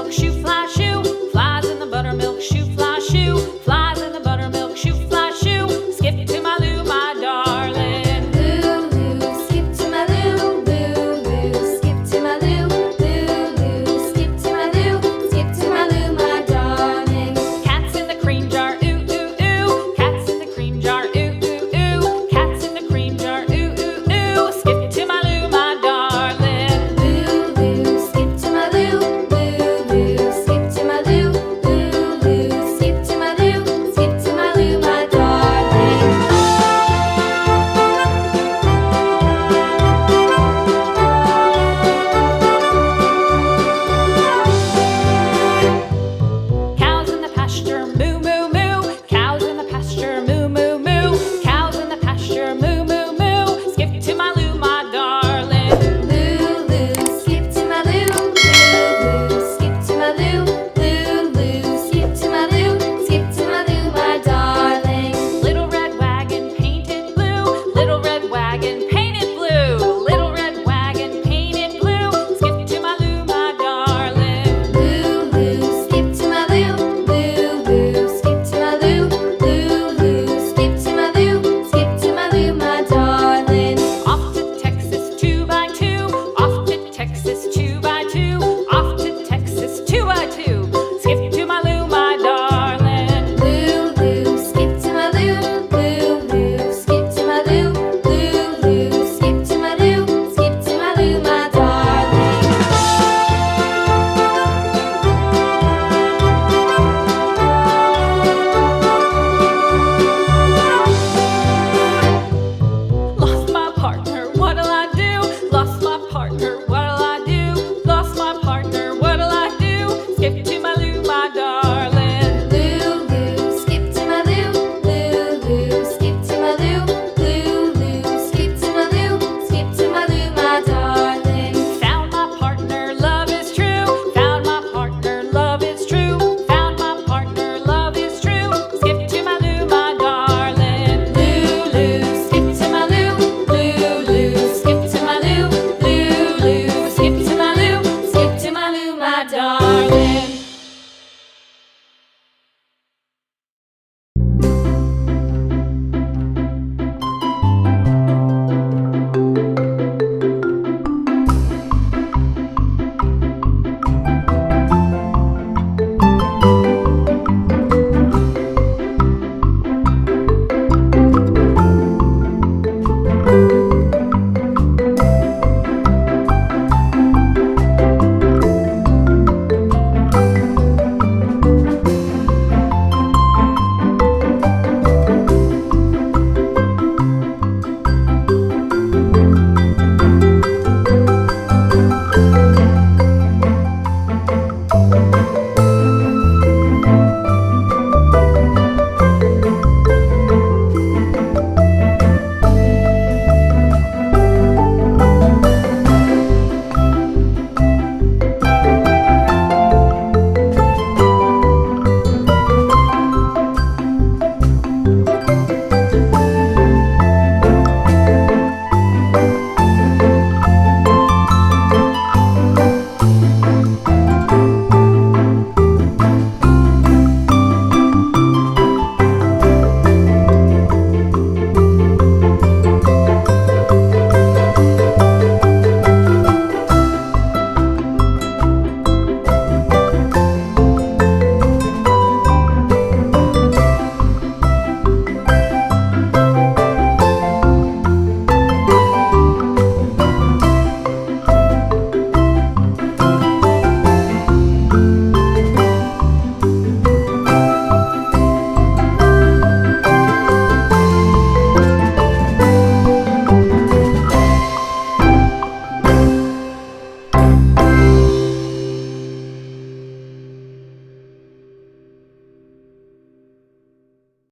buttermilk shoe, fly shoe. Flies in the buttermilk shoe, fly shoe. Flies in the buttermilk shoe, fly shoe. Skip to my Lou, my darling. Lou, skip to my Lou, Lou, skip to my Lou, Lou, skip to my Lou, skip to my Lou, my darling. Cats in the cream jar, ooh, ooh, ooh. Cats in the cream jar, ooh, ooh, ooh. Cats in the cream jar, ooh, ooh, ooh. Skip to my Lou, my darling. Lou, skip to my Lou, Lou, skip to my Lou, Lou, skip to my Lou, skip to my Lou, my darling. Cows in the pasture, moo, moo, moo. Cows in the pasture, moo, moo, moo. Cows in the pasture, moo, moo, moo. Skip to my Lou, my darling. Lou, skip to my Lou, Lou, skip to my Lou, Lou, skip to my Lou, skip to my Lou, my darling. Little red wagon painted blue. Little red wagon painted blue. Little red wagon painted blue. Skip to my Lou, my darling. Lou, skip to my Lou, Lou, skip to my Lou, Lou, skip to my Lou, skip to my Lou, my darling. Off to Texas 2x2. Off to Texas 2x2. Off to Texas 2x2. Skip to my Lou, my darling. Lou, skip to my Lou, Lou, skip to my Lou, Lou, skip to my Lou, skip to my Lou, my darling. Lost my partner, what'll I do? Lost my partner, what'll I do? Lost my partner, what'll I do? Skip to my Lou, my darling. Lou, skip to my Lou, Lou, skip to my Lou, Lou, skip to my Lou, skip to my Lou, my darling. Found my partner, love is true. Found my partner, love is true. Found my partner, love is true. Skip to my Lou, my darling. Lou, skip to my Lou, Lou, skip to my Lou, Lou, skip to my Lou, skip to my Lou, my darling.